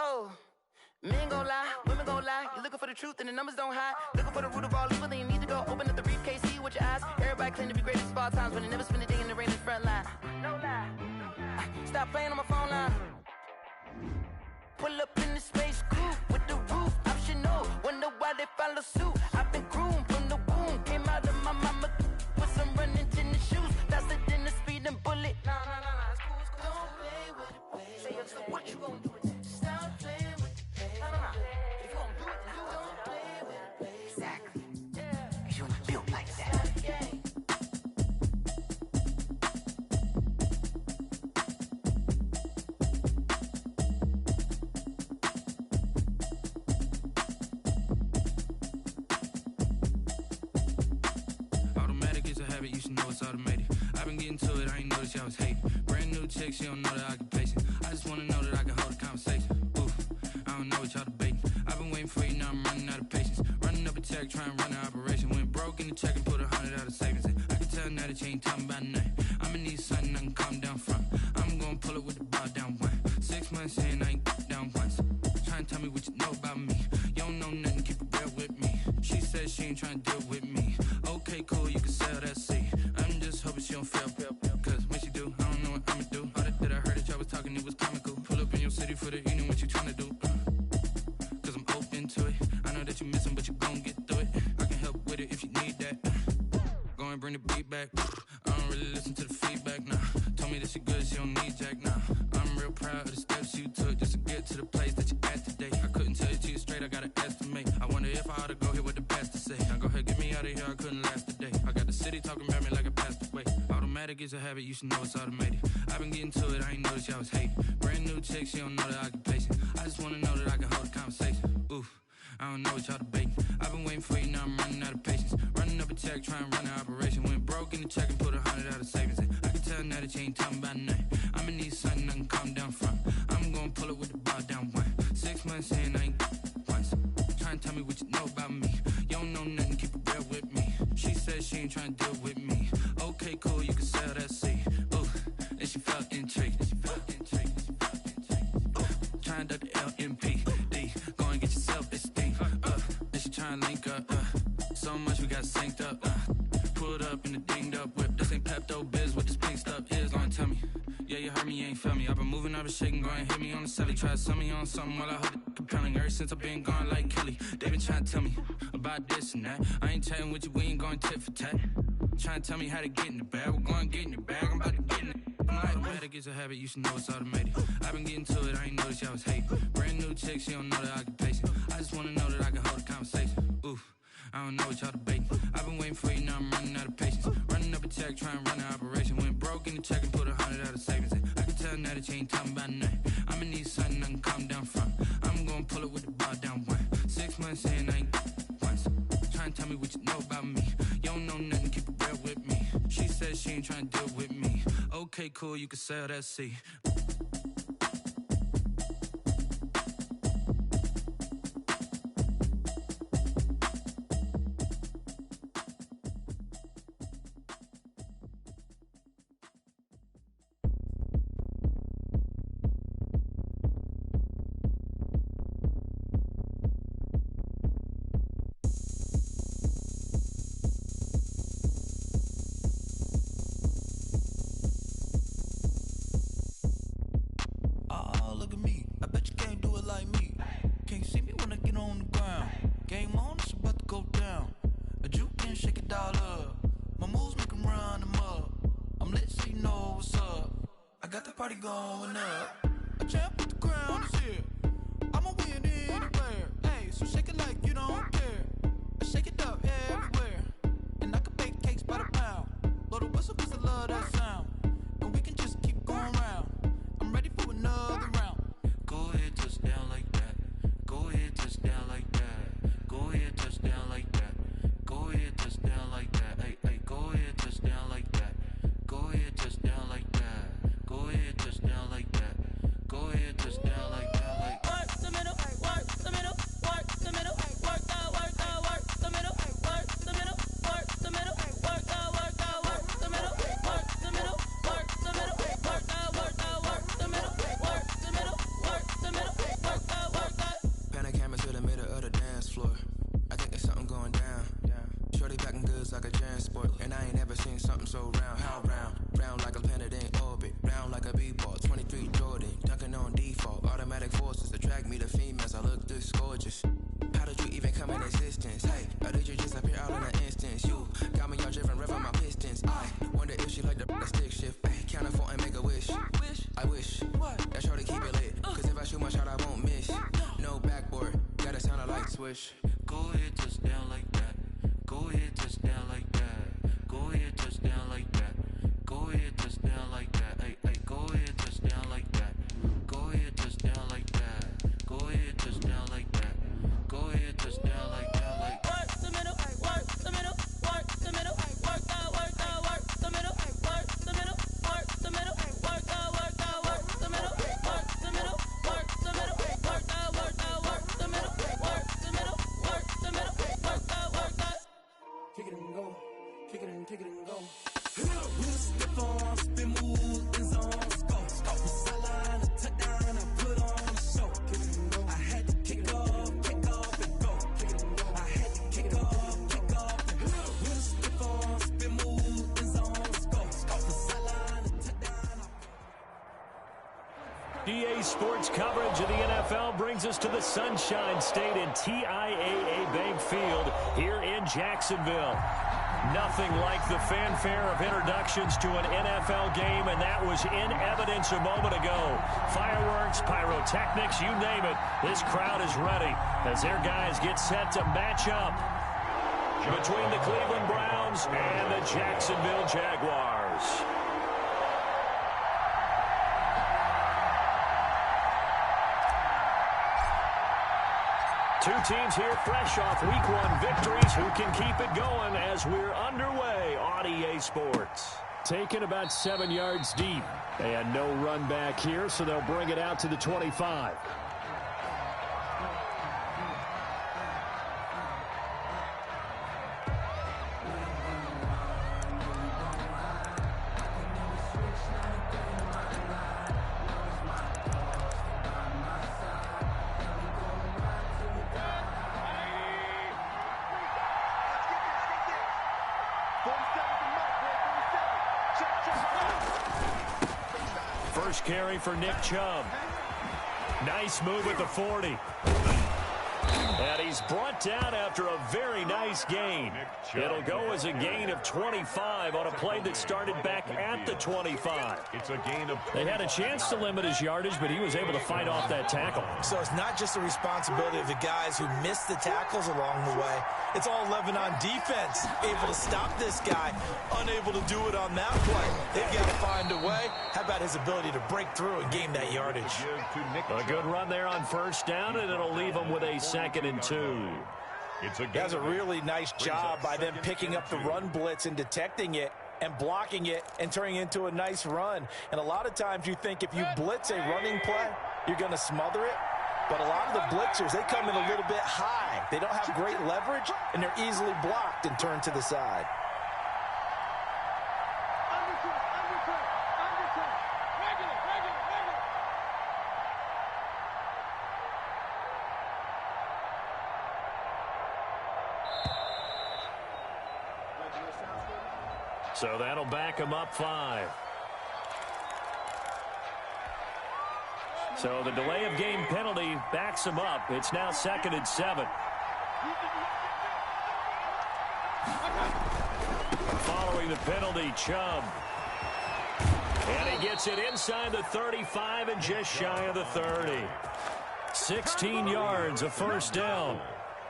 Oh, men gon' lie, women gon' lie. You're looking for the truth and the numbers don't hide. Looking for the root of all evil, then you need to go open up the briefcase, see with your eyes. Everybody claim to be greatest of all times, but they never spend a day in the rain in the front line. No lie, stop playing on my phone line. Pull up in the space coupe with the roof optional. Wonder why they follow suit. I've been groomed from the womb, came out of my mama with some running tennis shoes, faster than the speeding bullet. Nah, it's cool, it's cool. Don't play with it, baby. Say so what you gon' do? Stop playing with it, baby. Nah. If you gon' do it, then don't play with it, baby. Exactly. Yeah. 'Cause you're not built like that. You should know it's automated. I've been getting to it, I ain't noticed y'all was hating. Brand new chick, she don't know the occupation. I just wanna know that I can hold a conversation. Oof, I don't know what y'all debating. I've been waiting for you, now I'm running out of patience. Running up a check, trying to run an operation. Went broke in the check and put 100 out of savings in. I can tell now that you ain't talking about nothing. I'ma need something I can calm down from. I'm gonna pull it with the bar down one. 6 months in, I ain't down once. Trying to tell me what you know about me. You don't know nothing, keep it real with me. She said she ain't trying to deal with me. Okay, cool, you can sell that seat. I'm just hoping she don't fail. Cause when she do, I don't know what I'ma do. All that I heard that y'all was talking, it was comical. Pull up in your city for the evening, what you tryna do? Cause I'm open to it. I know that you missing, but you gon' get through it. I can help with it if you need that. Go and bring the beat back. I don't really listen to the feedback, nah. Told me that she good, she don't need jack, nah. I'm real proud of the steps you took just to get to the place that you at today. I couldn't tell you to you straight, I gotta estimate. I wonder if I ought to go here with the best to say. Now go ahead, get me out of here, I couldn't last today. I got the city talking about me like I passed away. Automatic is a habit, you should know it's automated. I've been getting to it, I ain't noticed y'all was hating. Brand new chick, she don't know the occupation. I just wanna know that I can hold a conversation. Oof, I don't know what y'all debating. I've been waiting for you, now I'm running out of patience. Running up a check, trying to run an operation. Went broke in the check and put 100 out of savings in. I can tell now that you ain't talking about nothing. I'ma need something I can calm down from. I'm gonna pull it with the bar down one. 6 months in, I ain't once. Trying to tell me what you know about me. You don't know nothing, keep it real with me. She said she ain't trying to deal with me. Okay, cool, you can sell that seat. Ooh, and she felt intrigued. Trying to duck the LMPD. Go and get your self-esteem. And she trying to link up. So much we got synced up. Pulled up in a dinged up whip. This ain't Pepto-Biz, what this pink stuff is. Long tell me. Yeah, you heard me, you ain't felt me. I've been moving, I've been shaking, go and hit me on the celly. Try to sell me on something while I hold it compelling. Ever since I've been gone like Kelly, they been trying to tell me about this and that. I ain't chatting with you, we ain't going tit for tat. Trying to tell me how to get in the bag, we're going to get in the bag, I'm about to get in it. Automatic is a habit, you should know it's automated. I've been getting to it, I ain't noticed y'all was hating. Brand new chick, she don't know the occupation. I just wanna know that I can hold a conversation. Oof, I don't know what y'all debating. I've been waiting for you, now I'm running out of patience. Running up a check, trying to run an operation. Went broke in the check and put 100 out of savings in. I can tell now that you ain't talking about nothing. I'ma need something I can calm down from. I'm gonna pull it with the bar down one. 6 months in, I ain't once. Trying to tell me what you know about me. You don't know nothing, keep it real with me. She said she ain't trying to deal with me. Okay, cool, you can sell that seat. Party going up. A champ with the crown is here. I'ma win anywhere. Hey, so shake it like you don't care. I shake it up everywhere. And I can bake cakes by the pound. Blow the whistle 'cause I love that sound. And we can just keep going round. I'm ready for another round. Go ahead, touch down like that. Go ahead, touch down like that. Go ahead, touch down like that. Go ahead, touch down like that. Hey, hey, go ahead, touch down like that. Go ahead, touch down like that. Go ahead, touch down like that. swish. Go ahead, touchdown like that. Go ahead, touchdown like that. Go ahead, touchdown like that. Go ahead, touchdown like that. Hey, hey, go ahead, touchdown like that. Go ahead, touchdown like that. Go ahead, touchdown like that. Go ahead, touchdown like that. Like work the middle, work the middle, work the middle, work the middle, work the middle, work the middle, work the middle, work the middle, work the middle, work the middle, work the middle, work the middle, work the middle, work the middle, work the kick it and go, kick it and go. We'll step on, spin move, in zone, go. From sideline to touchdown, I put on a show. I had to kick off and go. I had to kick off and go. We'll step on, spin move, in zone, go. From sideline to touchdown. DA Sports coverage of the NFL brings us to the Sunshine State in TIAA Bank Field here in Jacksonville. Nothing like the fanfare of introductions to an NFL game, and that was in evidence a moment ago. Fireworks, pyrotechnics, you name it. This crowd is ready as their guys get set to match up between the Cleveland Browns and the Jacksonville Jaguars. Two teams here fresh off Week 1 victories who can keep it going as we're underway on EA Sports. Taken about 7 yards deep. And no run back here, so they'll bring it out to the 25. First carry for Nick Chubb. Nice move at the 40. And he's brought down after a very nice gain. It'll go as a gain of 25 on a play that started back at the 25. It's a gain of 25. They had a chance to limit his yardage, but he was able to fight off that tackle. So it's not just the responsibility of the guys who missed the tackles along the way. It's all 11 on defense, able to stop this guy, unable to do it on that play. They've got to find a way. How about his ability to break through and gain that yardage? A good run there on first down, and it'll leave him with a 2nd and 2. That's a really nice job by them picking up the run blitz and detecting it and blocking it and turning it into a nice run. And a lot of times you think if you blitz a running play, you're going to smother it. But a lot of the blitzers, they come in a little bit high. They don't have great leverage, and they're easily blocked and turned to the side. So that'll back him up 5. So the delay of game penalty backs him up. It's now 2nd and 7. Following the penalty, Chubb. And he gets it inside the 35 and just shy of the 30. 16 yards, a first down.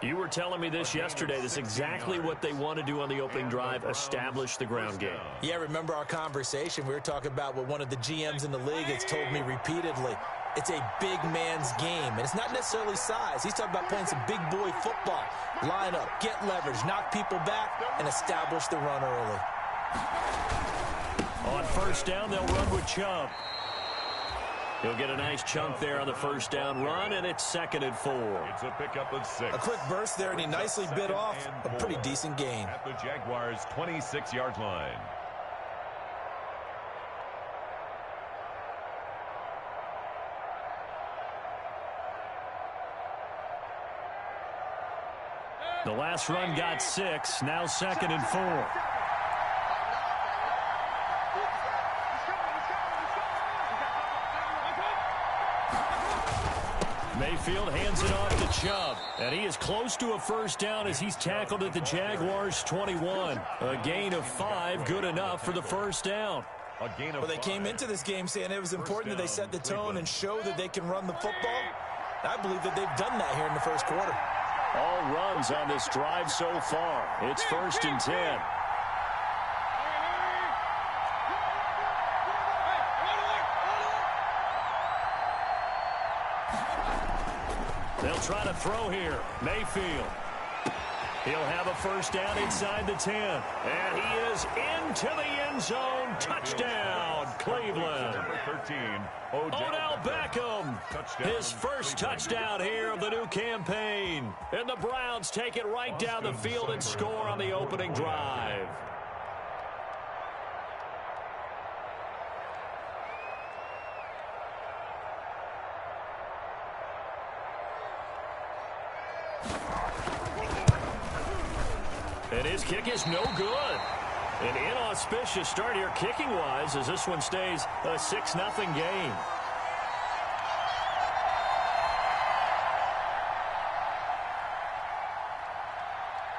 You were telling me this yesterday. That's exactly what they want to do on the opening drive, establish the ground game. Yeah, remember our conversation? We were talking about what one of the GMs in the league has told me repeatedly. It's a big man's game, and it's not necessarily size. He's talking about playing some big boy football. Line up, get leverage, knock people back, and establish the run early. On first down, they'll run with Chubb. He'll get a nice chunk there on the first down run, and it's 2nd and 4. It's a pickup of 6. A quick burst there, and he nicely bit off a pretty decent gain. At the Jaguars' 26-yard line. The last run got 6, now 2nd and 4. Mayfield hands it off to Chubb, and he is close to a first down as he's tackled at the Jaguars' 21. A gain of 5, good enough for the first down. Well, they came into this game saying it was important that they set the tone and show that they can run the football. I believe that they've done that here in the first quarter. All runs on this drive so far. It's 1st and 10. They'll try to throw here. Mayfield. He'll have a first down inside the 10. And he is into the end zone. Touchdown, Cleveland. Number 13, Odell Beckham. His first touchdown here of the new campaign. And the Browns take it right down the field and score on the opening drive. And his kick is no good. An inauspicious start here kicking-wise as this one stays a 6-0 game.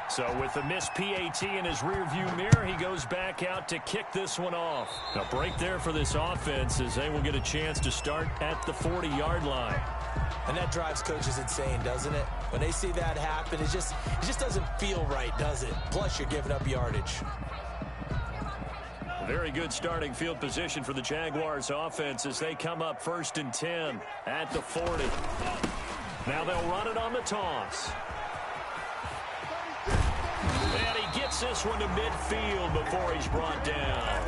So with the missed PAT in his rearview mirror, he goes back out to kick this one off. A break there for this offense as they will get a chance to start at the 40-yard line. And that drives coaches insane, doesn't it? When they see that happen, it just doesn't feel right, does it? Plus, you're giving up yardage. Very good starting field position for the Jaguars offense as they come up 1st and 10 at the 40. Now they'll run it on the toss. And he gets this one to midfield before he's brought down.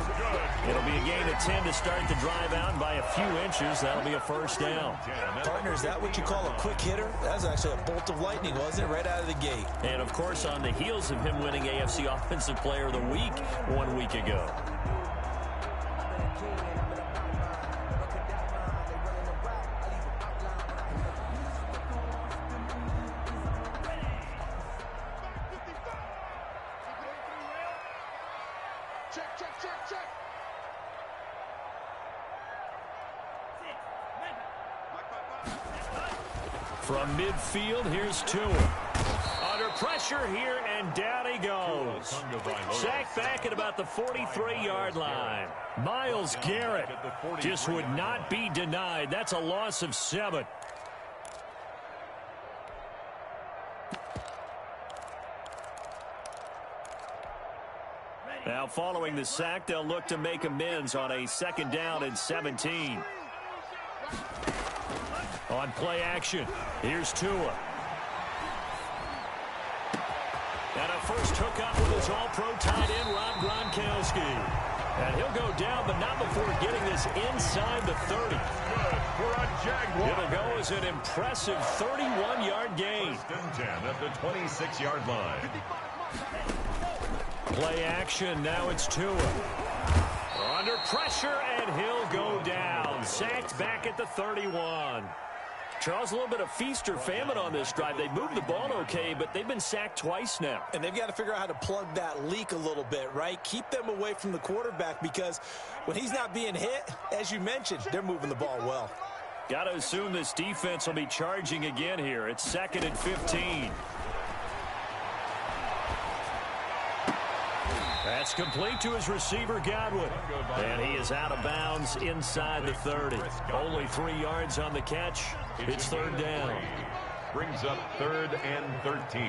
It'll be a gain of 10 to start the drive out by a few inches. That'll be a first down. Partner, is that what you call a quick hitter? That was actually a bolt of lightning, wasn't it? Right out of the gate. And, of course, on the heels of him winning AFC Offensive Player of the Week 1 week ago. From midfield, here's Tua. Under pressure here, and down he goes. Sacked back at about the 43-yard line. Myles Garrett just would not be denied. That's a loss of 7. Now following the sack, they'll look to make amends on a 2nd down and 17. On play action, here's Tua. And a first hookup with his all-pro tight end, Rob Gronkowski. And he'll go down, but not before getting this inside the 30. It'll go as an impressive 31-yard gain. 1st and 10 at the 26-yard line. Play action, now it's Tua. Under pressure, and he'll go down. Sacked back at the 31. Charles, a little bit of feast or famine on this drive. They moved the ball okay, but they've been sacked twice now. And they've got to figure out how to plug that leak a little bit, right? Keep them away from the quarterback because when he's not being hit, as you mentioned, they're moving the ball well. Got to assume this defense will be charging again here. It's 2nd and 15. That's complete to his receiver, Godwin. And he is out of bounds inside the 30. Only 3 yards on the catch. It's 3rd down. Brings up 3rd and 13.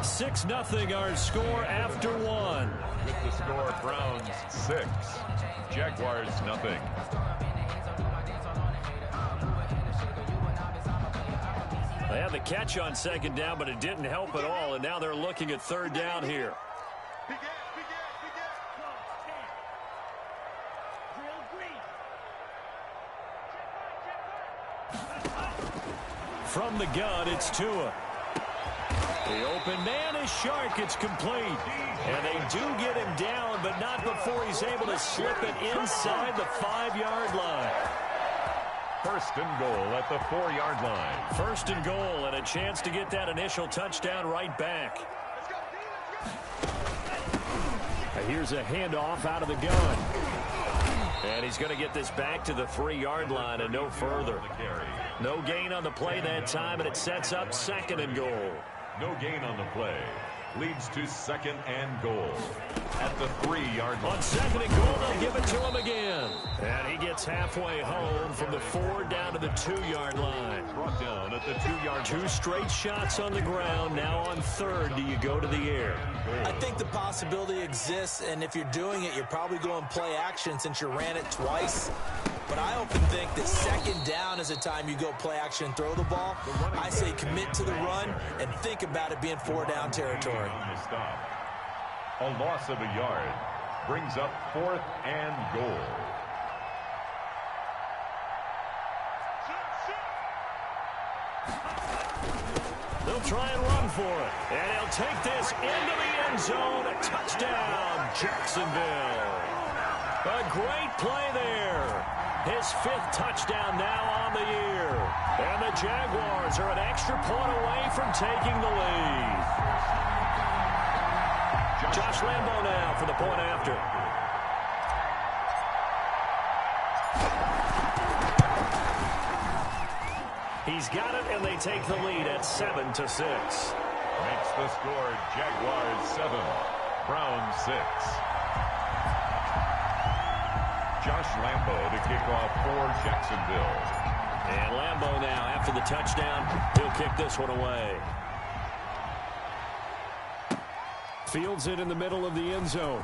Six 6-0 our score after 1. With the score, Browns 6, Jaguars nothing. They had the catch on 2nd down, but it didn't help at all, and now they're looking at 3rd down here. From the gun, it's Tua. The open man is Shark. It's complete. And they do get him down, but not before he's able to slip it inside the 5-yard line. 1st and goal at the 4-yard line. 1st and goal, and a chance to get that initial touchdown right back. Here's a handoff out of the gun. And he's going to get this back to the 3-yard line and no further. No gain on the play that time, and it sets up 2nd and goal. No gain on the play. leads to 2nd and goal at the 3-yard line. On 2nd and goal, they'll give it to him again. And he gets halfway home from the 4 down to the 2-yard line. Brought down at the 2-yard line. 2 straight shots on the ground. Now on 3rd, do you go to the air? I think the possibility exists, and if you're doing it, you're probably going play action since you ran it twice. But I often think that 2nd down is a time you go play action and throw the ball. I say commit to the run and think about it being 4-down territory. A loss of a yard brings up 4th and goal. They'll try and run for it. And he'll take this into the end zone. A touchdown, Jacksonville. A great play there. His 5th touchdown now on the year. And the Jaguars are an extra point away from taking the lead. Josh Lambo now for the point after. He's got it, and they take the lead at 7-6. Makes the score Jaguars 7, Browns 6. Josh Lambo to kick off for Jacksonville. And Lambo now, after the touchdown, he'll kick this one away. Fields it in the middle of the end zone.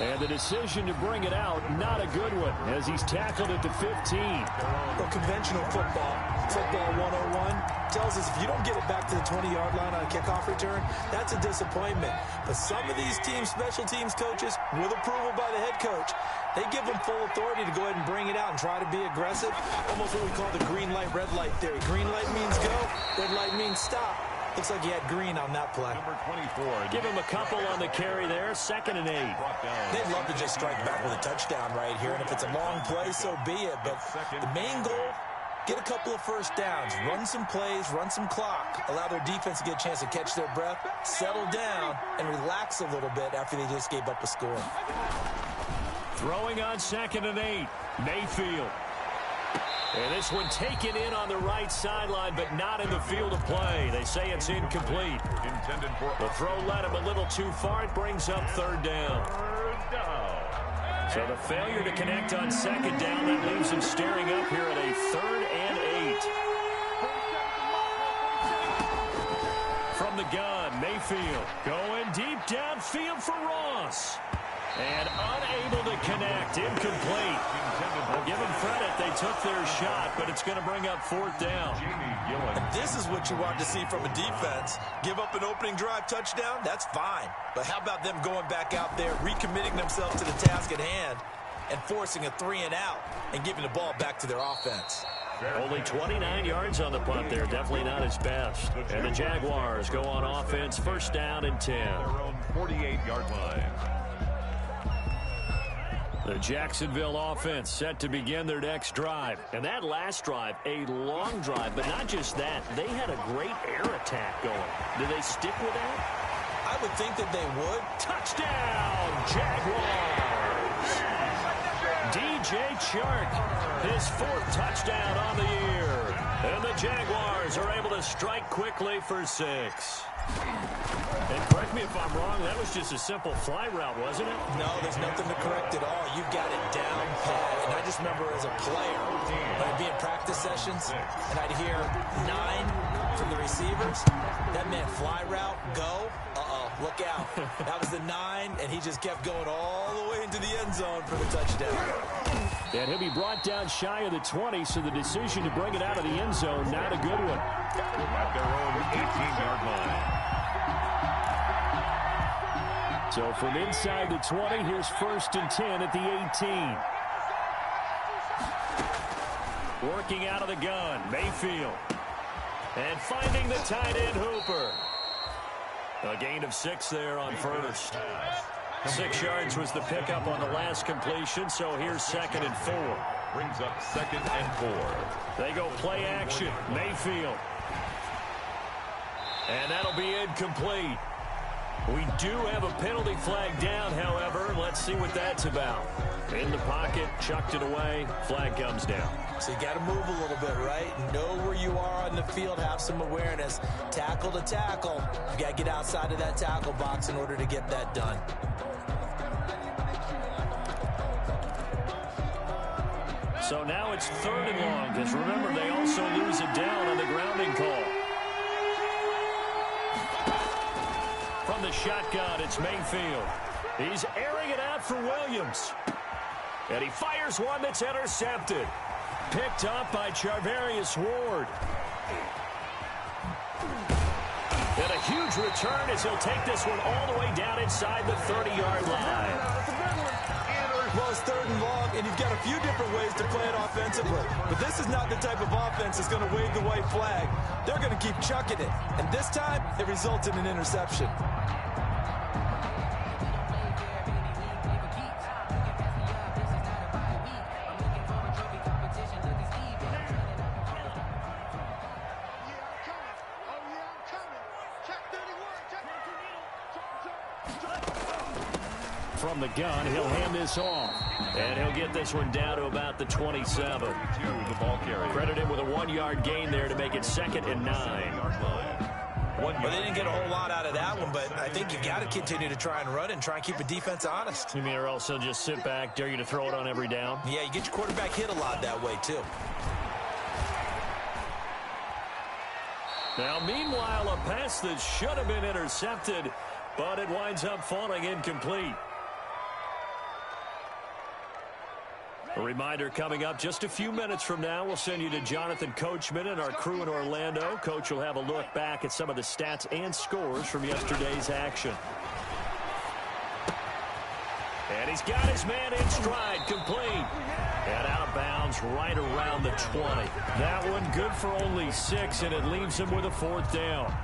And the decision to bring it out, not a good one, as he's tackled at the 15. Well, conventional football 101, tells us if you don't get it back to the 20-yard line on a kickoff return, that's a disappointment. But some of these teams, special teams coaches, with approval by the head coach, they give them full authority to go ahead and bring it out and try to be aggressive. Almost what we call the green light, red light theory. Green light means go, red light means stop. Looks like he had green on that play. Number 24. Give him a couple on the carry there. 2nd and 8. They'd love to just strike back with a touchdown right here. And if it's a long play, so be it. But the main goal, get a couple of first downs. Run some plays, run some clock. Allow their defense to get a chance to catch their breath, settle down, and relax a little bit after they just gave up a score. Throwing on 2nd and 8. Mayfield. And this one taken in on the right sideline, but not in the field of play. They say it's incomplete. Intended for the throw led him a little too far. It brings up 3rd down. So the failure to connect on 2nd down, that leaves him staring up here at a 3rd and 8. From the gun, Mayfield going deep downfield for Ross. And unable to connect, incomplete. I'll give them credit, they took their shot, but it's going to bring up 4th down. And this is what you want to see from a defense. Give up an opening drive touchdown, that's fine. But how about them going back out there, recommitting themselves to the task at hand, and forcing a 3-and-out, and giving the ball back to their offense. Only 29 yards on the punt there, definitely not his best. And the Jaguars go on offense, 1st down and 10. Their own 48-yard line. The Jacksonville offense set to begin their next drive. And that last drive, a long drive, but not just that. They had a great air attack going. Do they stick with that? I would think that they would. Touchdown, Jaguars! DJ Chark, his 4th touchdown on the year. And the Jaguars are able to strike quickly for 6. And correct me if I'm wrong, that was just a simple fly route, wasn't it? No, there's nothing to correct at all. You've got it down pat. And I just remember as a player, when I'd be in practice sessions, and I'd hear 9 from the receivers. That meant fly route, go. Look out. That was the 9, and he just kept going all the way into the end zone for the touchdown. And he'll be brought down shy of the 20, so the decision to bring it out of the end zone, not a good one. At their own 18-yard line. So from inside the 20, here's 1st and 10 at the 18. Working out of the gun, Mayfield. And finding the tight end, Hooper. A gain of 6 there on 1st. 6 yards was the pickup on the last completion, so here's 2nd and 4. Brings up 2nd and 4. They go play action, Mayfield. And that'll be incomplete. We do have a penalty flag down, however. Let's see what that's about. In the pocket, chucked it away, flag comes down. So you got to move a little bit, right? Know where you are on on the field, have some awareness. Tackle to tackle. You got to get outside of that tackle box in order to get that done. So now it's 3rd and long, because remember, they also lose it down on the grounding call. From the shotgun, it's Mayfield. He's airing it out for Williams. And he fires one that's intercepted. Picked up by Charvarius Ward. And a huge return as he'll take this one all the way down inside the 30-yard line. Well, it's 3rd and long, and you've got a few different ways to play it offensively. But this is not the type of offense that's going to wave the white flag. They're going to keep chucking it. And this time, it results in an interception. From the gun, he'll hand this off. And he'll get this one down to about the 27. The ball carrier. Credit him with a 1-yard gain there to make it 2nd and 9. Well, they didn't get a whole lot out of that one, but I think you've got to continue to try and run and try and keep the defense honest. You mean, or else they'll just sit back, dare you to throw it on every down? Yeah, you get your quarterback hit a lot that way, too. Now, meanwhile, a pass that should have been intercepted, but it winds up falling incomplete. A reminder coming up just a few minutes from now. We'll send you to Jonathan Coachman and our crew in Orlando. Coach will have a look back at some of the stats and scores from yesterday's action. And he's got his man in stride, complete. And out of bounds right around the 20. That one good for only 6, and it leaves him with a 4th down.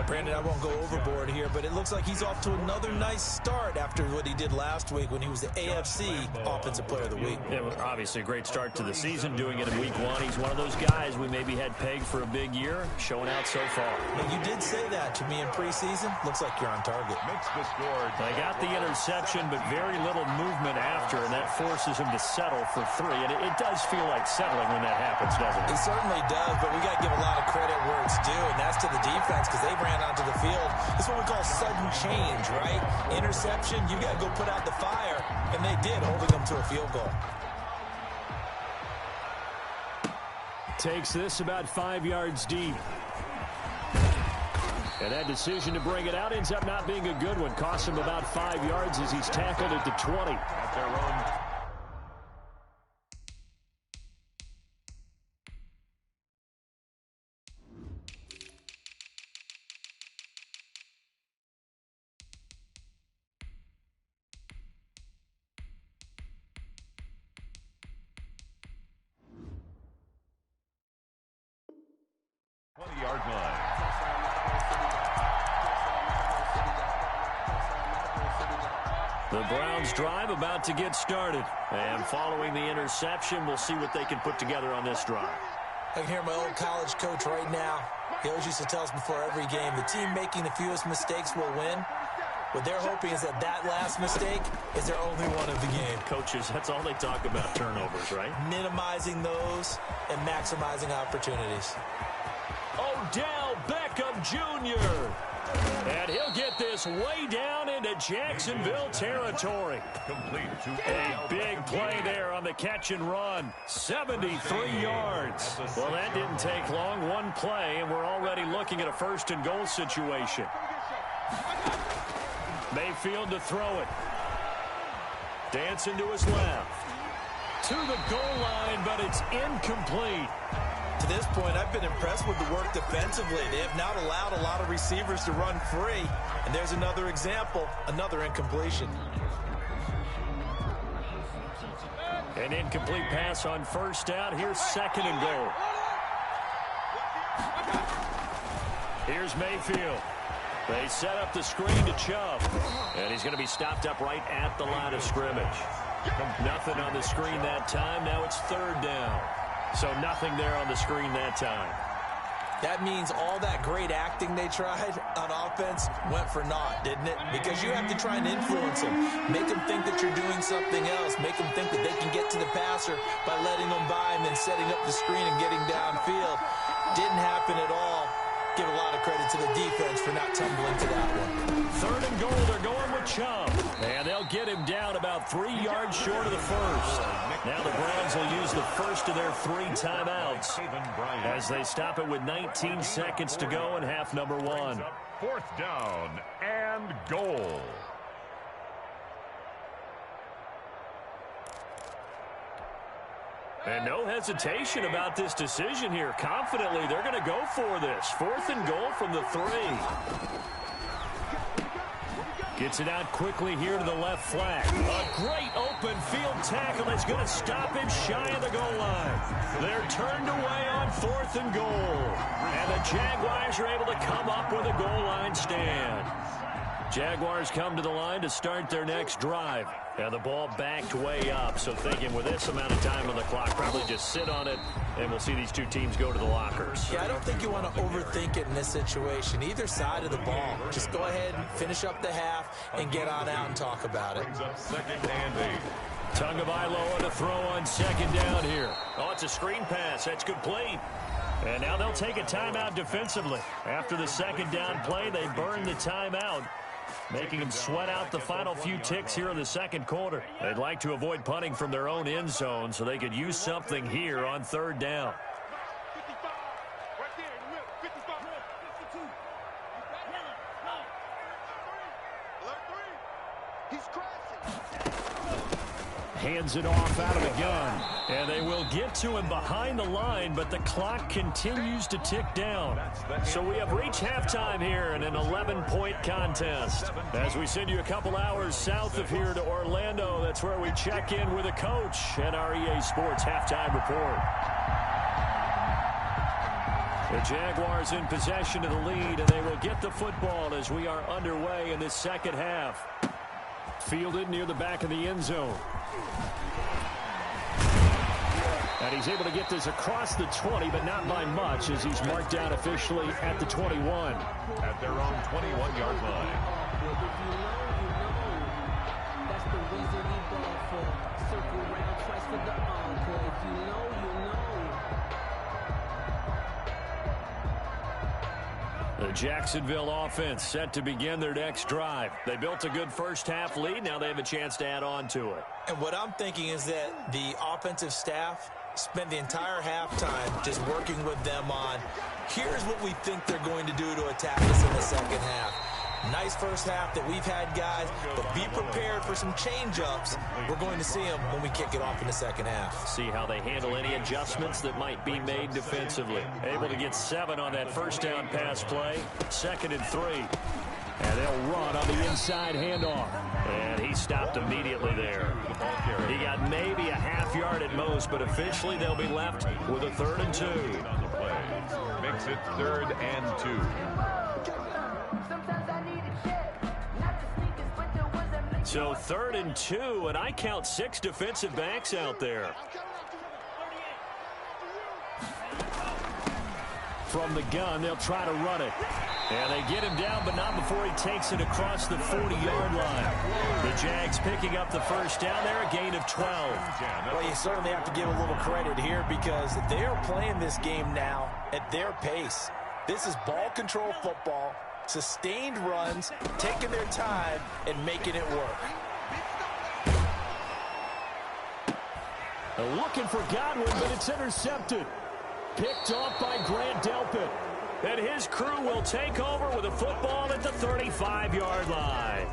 Brandon, I won't go overboard here, but it looks like he's off to another nice start after what he did last week when he was the AFC Offensive Player of the Week. Yeah, obviously a great start to the season, doing it in week 1. He's one of those guys we maybe had pegged for a big year, showing out so far. But you did say that to me in preseason. Looks like you're on target. Makes the score. They got the interception, but very little movement after, and that forces him to settle for 3. And it does feel like settling when that happens, doesn't it? It certainly does, but we got to give a lot of credit where it's due, and that's to the defense because they ran onto the field. This is what we call sudden change, right? Interception, you got to go put out the fire, and they did, holding them to a field goal. Takes this about 5 yards deep. And that decision to bring it out ends up not being a good one. Costs him about 5 yards as he's tackled at the 20. At their own. The Browns drive about to get started. And following the interception, we'll see what they can put together on this drive. I can hear my old college coach right now. He always used to tell us before every game, the team making the fewest mistakes will win. What they're hoping is that that last mistake is their only one of the game. Coaches, that's all they talk about, turnovers, right? Minimizing those and maximizing opportunities. Odell Beckham Jr. And he'll get this way down into Jacksonville territory. Complete to A big play there on the catch and run. 73 yards. Well, that didn't take long. One play, and we're already looking at a 1st and goal situation. Mayfield to throw it. Dancing to his left. To the goal line, but it's incomplete. To this point, I've been impressed with the work defensively. They have not allowed a lot of receivers to run free. And there's another example, another incompletion. An incomplete pass on 1st down. Here's 2nd and goal. Here's Mayfield. They set up the screen to Chubb. And he's going to be stopped up right at the line of scrimmage. Nothing on the screen that time. Now it's 3rd down. So nothing there on the screen that time. That means all that great acting they tried on offense went for naught, didn't it? Because you have to try and influence them. Make them think that you're doing something else. Make them think that they can get to the passer by letting them by and then setting up the screen and getting downfield. Didn't happen at all. Give a lot of credit to the defense for not tumbling to that one. 3rd and goal, they're going with Chubb. And they'll get him down about 3 yards short of the first. Now the Browns will use the first of their 3 timeouts as they stop it with 19 seconds to go in half number 1. 4th down and goal. And no hesitation about this decision here. Confidently, they're going to go for this. 4th and goal from the 3. Gets it out quickly here to the left flank. A great open field tackle that's going to stop him shy of the goal line. They're turned away on 4th and goal. And the Jaguars are able to come up with a goal line stand. Jaguars come to the line to start their next drive. And the ball backed way up. So thinking with this amount of time on the clock, probably just sit on it, and we'll see these two teams go to the lockers. Yeah, I don't think you want to overthink it in this situation. Either side of the ball. Just go ahead and finish up the half and get on out and talk about it. Brings up 2nd and 8. Tagovailoa to throw on 2nd down here. Oh, it's a screen pass. That's complete. And now they'll take a timeout defensively. After the 2nd down play, they burn the timeout, making them sweat out the final few ticks here in the 2nd quarter. They'd like to avoid punting from their own end zone so they could use something here on 3rd down. Hands it off out of the gun. And they will get to him behind the line, but the clock continues to tick down. So we have reached halftime here in an 11-point contest. As we send you a couple hours south of here to Orlando, that's where we check in with a coach and our EA Sports halftime report. The Jaguars in possession of the lead, and they will get the football as we are underway in this 2nd half. Fielded near the back of the end zone. And he's able to get this across the 20, but not by much, as he's marked down officially at the 21. At their own 21-yard line. That's the reason we ball for. Circle round twice for the encore. If you know, you know. The Jacksonville offense set to begin their next drive. They built a good first half lead. Now they have a chance to add on to it. And what I'm thinking is that the offensive staff spent the entire halftime just working with them on, here's what we think they're going to do to attack us in the 2nd half. Nice first half that we've had, guys, but be prepared for some change-ups. We're going to see them when we kick it off in the 2nd half. See how they handle any adjustments that might be made defensively. Able to get 7 on that first down pass play. 2nd and 3. And they'll run on the inside handoff. And he stopped immediately there. He got maybe a half yard at most, but officially they'll be left with a 3rd and 2. On the play. Makes it 3rd and 2. So 3rd and 2, and I count 6 defensive backs out there. From the gun, they'll try to run it. And they get him down, but not before he takes it across the 40-yard line. The Jags picking up the first down there, a gain of 12. Well, you certainly have to give a little credit here because they are playing this game now at their pace. This is ball control football, sustained runs, taking their time, and making it work. Looking for Godwin, but it's intercepted. Picked off by Grant Delpit. And his crew will take over with a football at the 35-yard line.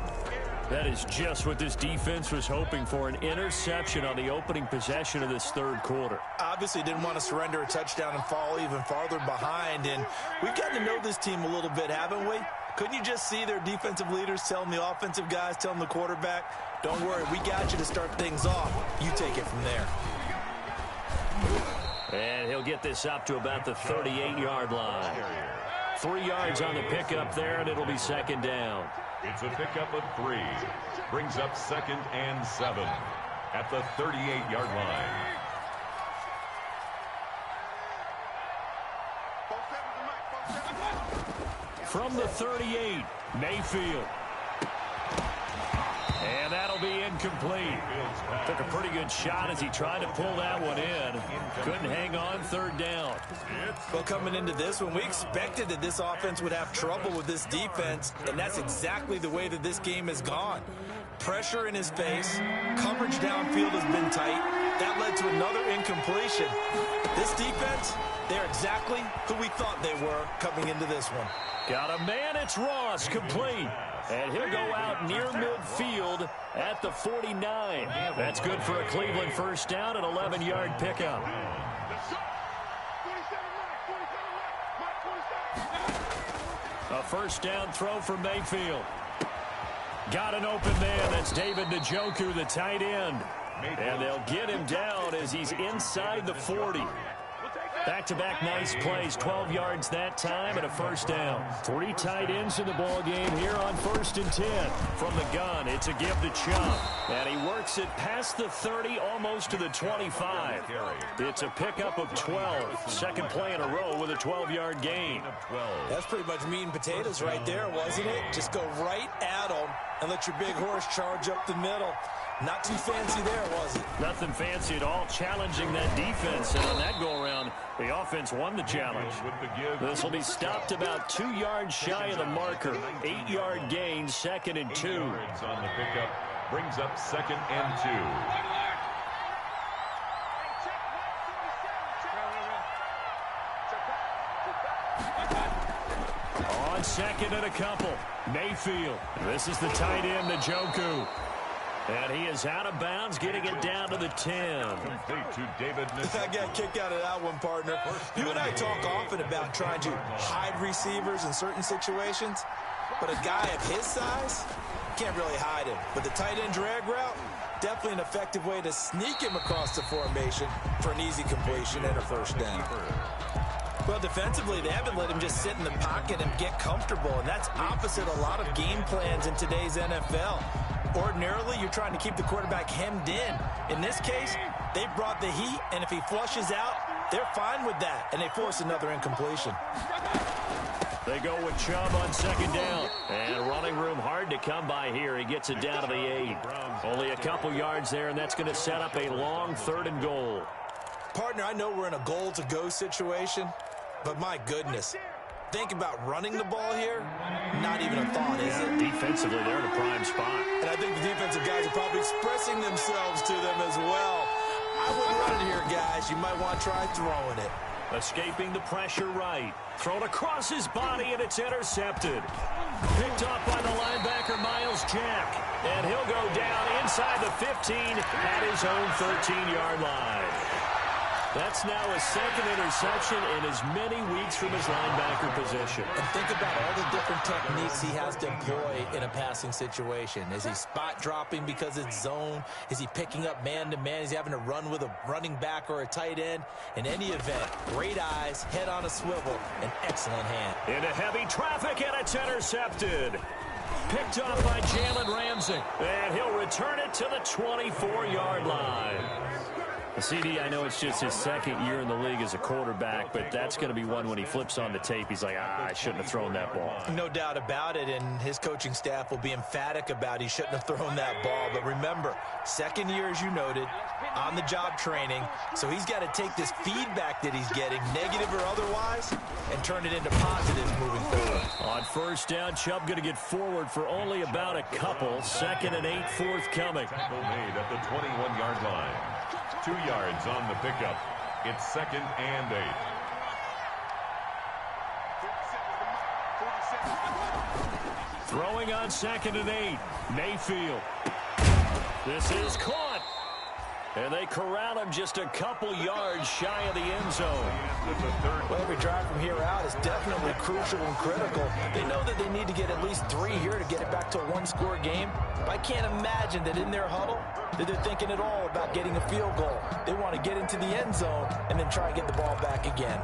That is just what this defense was hoping for, an interception on the opening possession of this 3rd quarter. Obviously didn't want to surrender a touchdown and fall even farther behind, and we've gotten to know this team a little bit, haven't we? Couldn't you just see their defensive leaders telling the offensive guys, telling the quarterback, don't worry, we got you to start things off. You take it from there. And he'll get this up to about the 38-yard line. 3 yards on the pickup there, and it'll be 2nd down. It's a pickup of 3. Brings up 2nd and 7 at the 38-yard line. From the 38, Mayfield. And that'll be incomplete. Took a pretty good shot as he tried to pull that one in. Couldn't hang on third down. Well, coming into this one, we expected that this offense would have trouble with this defense, and that's exactly the way that this game has gone. Pressure in his face. Coverage downfield has been tight. That led to another incompletion. This defense, they're exactly who we thought they were coming into this one. Got a man, it's Ross, complete. And he'll go out near midfield at the 49. That's good for a Cleveland first down, an 11-yard pickup. A first down throw for Mayfield. Got an open man. That's David Njoku, the tight end. And they'll get him down as he's inside the 40. Back-to-back nice plays, 12 yards that time and a first down. 3 tight ends in the ball game here on 1st and 10. From the gun, it's a give to Chubb. And he works it past the 30, almost to the 25. It's a pickup of 12. Second play in a row with a 12-yard gain. That's pretty much meat and potatoes right there, wasn't it? Just go right at them and let your big horse charge up the middle. Not too fancy there, was it? Nothing fancy at all, challenging that defense. And on that go-around, the offense won the challenge. This will be stopped about 2 yards shy of the marker. 8-yard gain, 2nd and 2. On the pickup brings up 2nd and 2. On 2nd and a couple, Mayfield. This is the tight end, Njoku. And he is out of bounds, getting it down to the 10. I got kicked out of that one, partner. You and I talk often about trying to hide receivers in certain situations, but a guy of his size can't really hide him. But the tight end drag route, definitely an effective way to sneak him across the formation for an easy completion and a first down. Well, defensively, they haven't let him just sit in the pocket and get comfortable, and that's opposite a lot of game plans in today's NFL. Ordinarily, you're trying to keep the quarterback hemmed in. In this case, they brought the heat, and if he flushes out, they're fine with that, and they force another incompletion. They go with Chubb on 2nd down. And running room hard to come by here. He gets it down to the 8. Only a couple yards there, and that's going to set up a long 3rd and goal. Partner, I know we're in a goal-to-go situation, but my goodness. Think about running the ball here, not even a thought, is it? Defensively, they're in a prime spot. And I think the defensive guys are probably expressing themselves to them as well. I wouldn't run it here, guys. You might want to try throwing it. Escaping the pressure right. Thrown across his body, and it's intercepted. Picked off by the linebacker, Miles Jack. And he'll go down inside the 15 at his own 13-yard line. That's now a 2nd interception in as many weeks from his linebacker position. And think about all the different techniques he has to employ in a passing situation. Is he spot dropping because it's zone? Is he picking up man-to-man? Is he having to run with a running back or a tight end? In any event, great eyes, head on a swivel, and excellent hand. Into heavy traffic, and it's intercepted. Picked off by Jalen Ramsey. And he'll return it to the 24-yard line. CD, I know it's just his 2nd year in the league as a quarterback, but that's going to be one when he flips on the tape. He's like, I shouldn't have thrown that ball. No doubt about it, and his coaching staff will be emphatic about he shouldn't have thrown that ball. But remember, 2nd year, as you noted, on-the-job training, so he's got to take this feedback that he's getting, negative or otherwise, and turn it into positives moving forward. On 1st down, Chubb going to get forward for only about a couple. 2nd and 8 forthcoming. Tackle made at the 21-yard line. 2 yards on the pickup. It's 2nd and 8. Throwing on 2nd and 8. Mayfield. This is caught. And they corral him just a couple yards shy of the end zone. Well, every drive from here out is definitely crucial and critical. They know that they need to get at least 3 here to get it back to a one-score game. But I can't imagine that in their huddle that they're thinking at all about getting a field goal. They want to get into the end zone and then try and get the ball back again.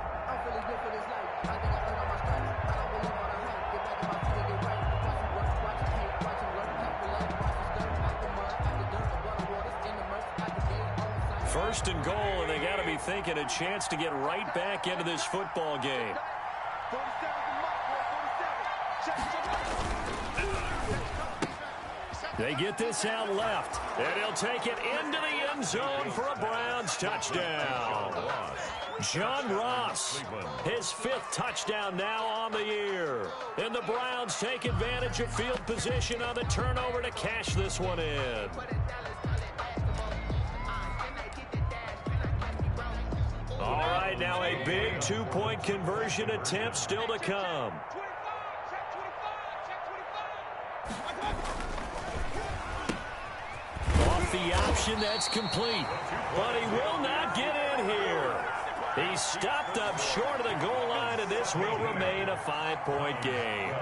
First and goal, and they got to be thinking a chance to get right back into this football game. They get this out left, and he'll take it into the end zone for a Browns touchdown. John Ross, his 5th touchdown now on the year. And the Browns take advantage of field position on the turnover to cash this one in. All right, now a big 2-point conversion attempt still to come. Off the option, that's complete. But he will not get in here. He's stopped up short of the goal line, and this will remain a 5-point game.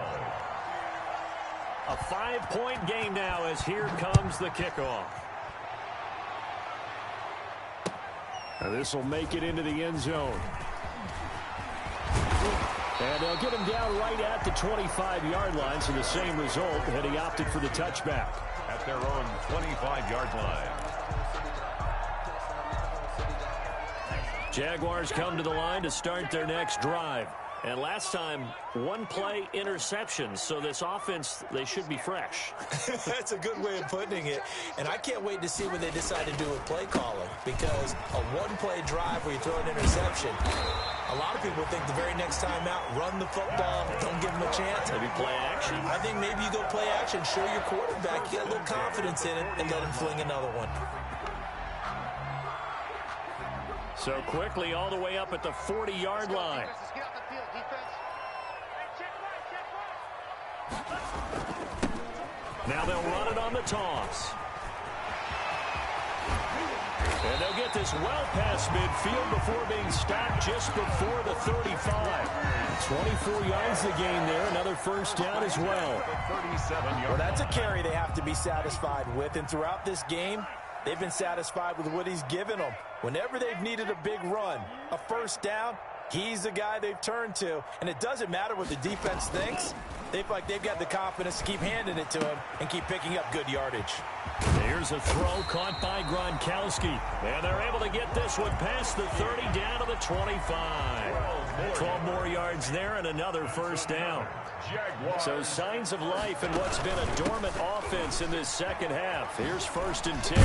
A 5-point game now as here comes the kickoff. And this will make it into the end zone. And they'll get him down right at the 25-yard line, so the same result, and he opted for the touchback. At their own 25-yard line. Jaguars come to the line to start their next drive. And last time, 1-play interception. So this offense, they should be fresh. That's a good way of putting it. And I can't wait to see what they decide to do with play calling. Because a 1-play drive where you throw an interception, a lot of people think the very next time out, run the football, don't give them a chance. Maybe play action. I think maybe you go play action, show your quarterback, get a little confidence in it, and let him fling another one. So quickly all the way up at the 40-yard line. Now they'll run it on the toss. And they'll get this well past midfield before being stopped just before the 35. 24 yards the gain there. Another first down as well. Well, that's a carry they have to be satisfied with. And throughout this game, they've been satisfied with what he's given them. Whenever they've needed a big run, a first down, he's the guy they've turned to. And it doesn't matter what the defense thinks. They feel like they've got the confidence to keep handing it to him and keep picking up good yardage. Here's a throw caught by Gronkowski. And they're able to get this one past the 30 down to the 25. 12 more yards there and another first down. So signs of life in what's been a dormant offense in this second half. Here's 1st and 10.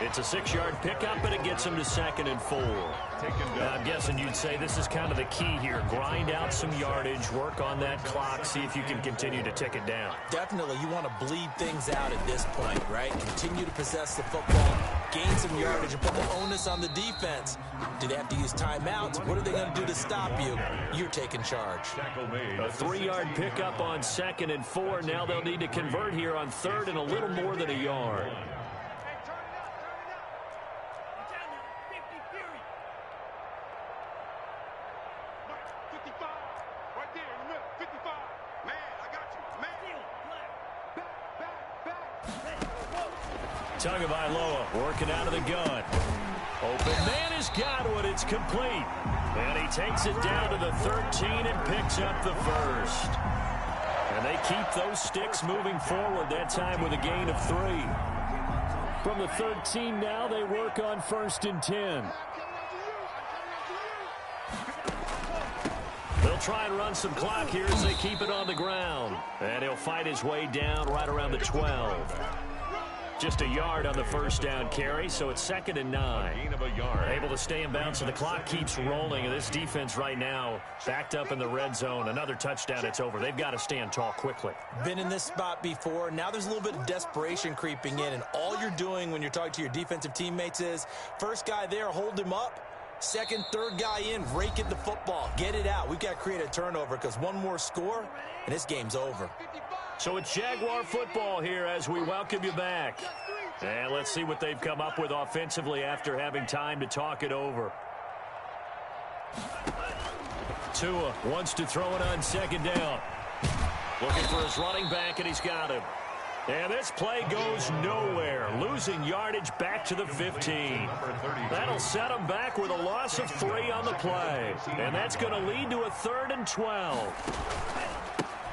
It's a 6-yard pickup, and it gets him to 2nd and 4. I'm guessing you'd say this is kind of the key here. Grind out some yardage, work on that clock, see if you can continue to tick it down. Definitely, you want to bleed things out at this point, right? Continue to possess the football, gain some yardage, and put the onus on the defense. Do they have to use timeouts? What are they going to do to stop you? You're taking charge. A 3-yard pickup on 2nd and 4. Now they'll need to convert here on 3rd and a little more than a yard. Tagovailoa working out of the gun. Open man has got one. It's complete. And he takes it down to the 13 and picks up the first. And they keep those sticks moving forward, that time with a gain of 3. From the 13 now, they work on 1st and 10. They'll try and run some clock here as they keep it on the ground. And he'll fight his way down right around the 12. Just a yard on the first down carry, so it's 2nd and 9. Gain of a yard. Able to stay in bounds, and the clock keeps rolling. And this defense right now backed up in the red zone. Another touchdown, it's over. They've got to stand tall quickly. Been in this spot before. Now there's a little bit of desperation creeping in, and all you're doing when you're talking to your defensive teammates is, first guy there, hold him up. Second, third guy in, rake at the football. Get it out. We've got to create a turnover because one more score, and this game's over. So it's Jaguar football here as we welcome you back. And let's see what they've come up with offensively after having time to talk it over. Tua wants to throw it on 2nd down. Looking for his running back, and he's got him. And this play goes nowhere. Losing yardage back to the 15. That'll set him back with a loss of 3 on the play. And that's going to lead to a 3rd and 12.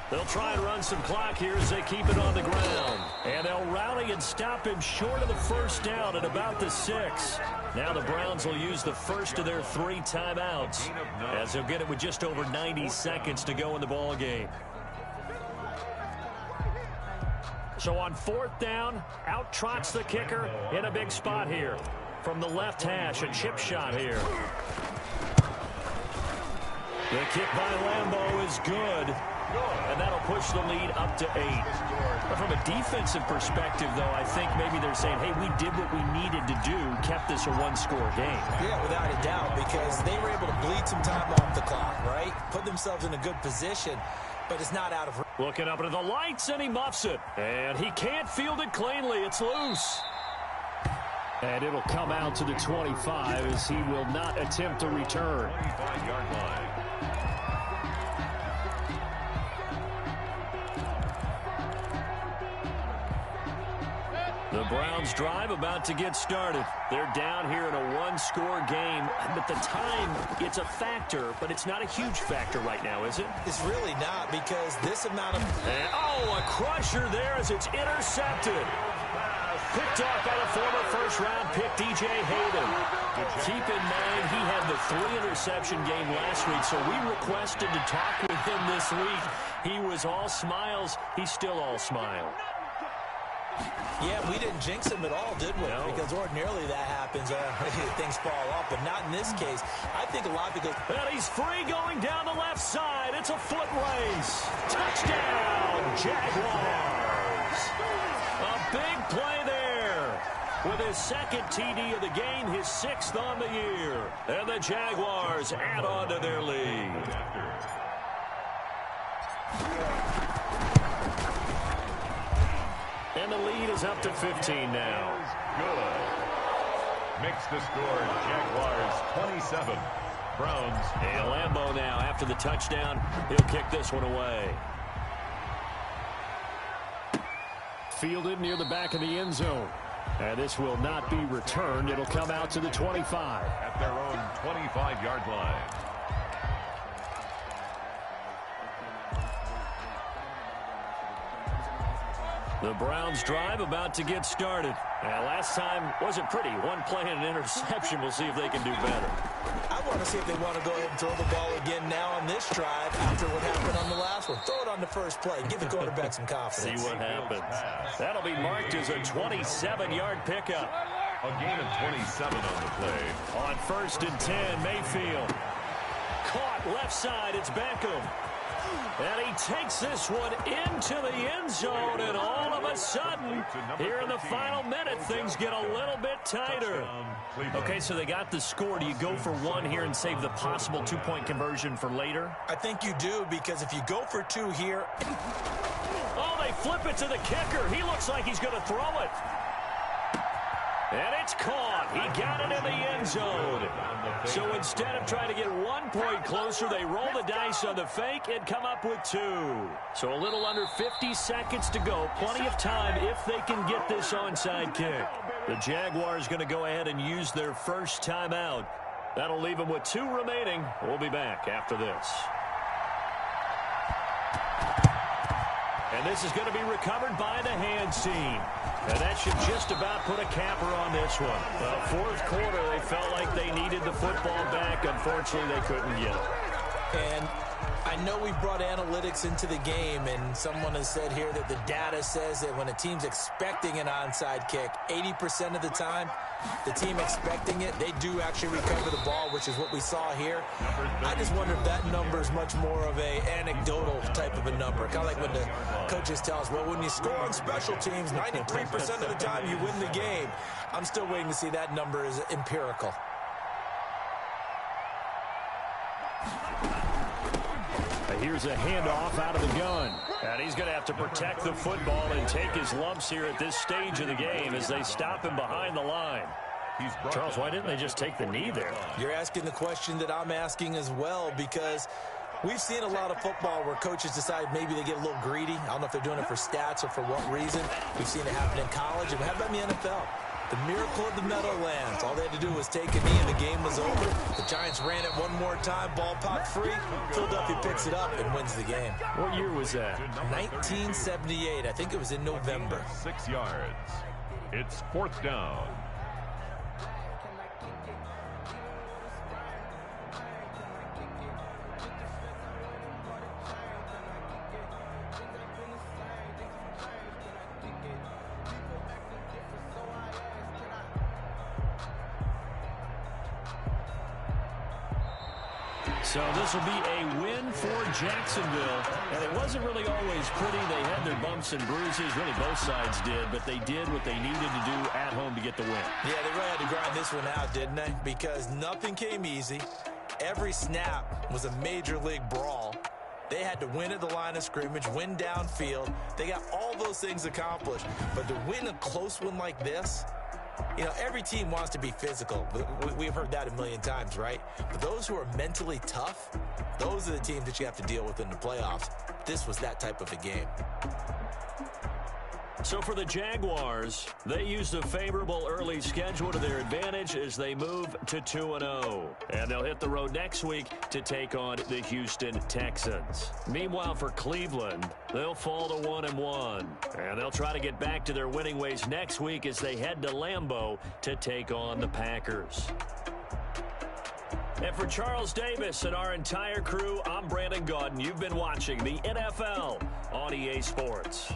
They'll try and run some clock here as they keep it on the ground. And they'll rally and stop him short of the first down at about the 6. Now the Browns will use the first of their 3 timeouts as they'll get it with just over 90 seconds to go in the ball game. So on 4th down, out trots the kicker in a big spot here. From the left hash, a chip shot here. The kick by Lambeau is good. And that'll push the lead up to 8. But from a defensive perspective, though, I think maybe they're saying, hey, we did what we needed to do, kept this a 1-score game. Yeah, without a doubt, because they were able to bleed some time off the clock, right? Put themselves in a good position, but it's not out of... Looking up into the lights, and he muffs it. And he can't field it cleanly. It's loose. And it'll come out to the 25 as he will not attempt to return. 25-yard line. The Browns drive about to get started. They're down here in a 1-score game. But the time, it's a factor, but it's not a huge factor right now, is it? It's really not, because this amount of... And, a crusher there as it's intercepted. Picked off by the former first-round pick, DJ Hayden. Keep in mind, he had the 3-interception game last week, so we requested to talk with him this week. He was all smiles. He's still all smile. Yeah, we didn't jinx him at all, did we? No. Because ordinarily that happens. Things fall off, but not in this case. I think a lot because... And he's free going down the left side. It's a foot race. Touchdown, Jaguars. A big play there. With his 2nd TD of the game, his 6th on the year. And the Jaguars add on to their lead. And the lead is up to 15 now. Good. Makes the score Jaguars 27. Browns. And Lambeau now after the touchdown. He'll kick this one away. Fielded near the back of the end zone. And this will not be returned. It'll come out to the 25. At their own 25-yard line. The Browns drive about to get started. Last time wasn't pretty. 1 play and an interception. We'll see if they can do better. I want to see if they want to go ahead and throw the ball again now on this drive after what happened on the last one. Throw it on the first play. Give the quarterback some confidence. See what happens. That'll be marked as a 27-yard pickup. A gain of 27 on the play. On 1st and 10, Mayfield. Caught left side. It's Beckham. And he takes this one into the end zone, and all of a sudden, here in the final minute, things get a little bit tighter. Okay, so they got the score. Do you go for 1 here and save the possible 2-point conversion for later? I think you do, because if you go for 2 here... Oh, they flip it to the kicker. He looks like he's going to throw it. And it's caught. He got it in the end zone. So instead of trying to get 1 point closer, they roll the dice on the fake and come up with 2. So a little under 50 seconds to go. Plenty of time if they can get this onside kick. The Jaguars going to go ahead and use their first timeout. That'll leave them with 2 remaining. We'll be back after this. And this is going to be recovered by the hands team. And that should just about put a capper on this one. Well, 4th quarter, they felt like they needed the football back. Unfortunately, they couldn't get it. And I know we brought analytics into the game, and someone has said here that the data says that when a team's expecting an onside kick, 80% of the time, the team expecting it, they do actually recover the ball, which is what we saw here. I just wonder if that number is much more of a anecdotal type of a number. Kind of like when the coaches tell us, well, when you score on special teams, 93% of the time you win the game. I'm still waiting to see that number is empirical. Here's a handoff out of the gun. And he's going to have to protect the football and take his lumps here at this stage of the game as they stop him behind the line. Charles, why didn't they just take the knee there? You're asking the question that I'm asking as well, because we've seen a lot of football where coaches decide maybe they get a little greedy. I don't know if they're doing it for stats or for what reason. We've seen it happen in college, and how about in the NFL? The miracle of the Meadowlands. All they had to do was take a knee and the game was over. The Giants ran it one more time. Ball popped free. Philadelphia picks it up and wins the game. What year was that? 1978. I think it was in November. 6 yards. It's 4th down. So this will be a win for Jacksonville. And it wasn't really always pretty. They had their bumps and bruises. Really, both sides did. But they did what they needed to do at home to get the win. Yeah, they really had to grind this one out, didn't they? Because nothing came easy. Every snap was a major league brawl. They had to win at the line of scrimmage, win downfield. They got all those things accomplished. But to win a close one like this, you know, every team wants to be physical. We've heard that a million times, right? But those who are mentally tough, those are the teams that you have to deal with in the playoffs. This was that type of a game. So for the Jaguars, they used a favorable early schedule to their advantage as they move to 2-0. And they'll hit the road next week to take on the Houston Texans. Meanwhile, for Cleveland, they'll fall to 1-1. And they'll try to get back to their winning ways next week as they head to Lambeau to take on the Packers. And for Charles Davis and our entire crew, I'm Brandon Gaudin. You've been watching the NFL on EA Sports.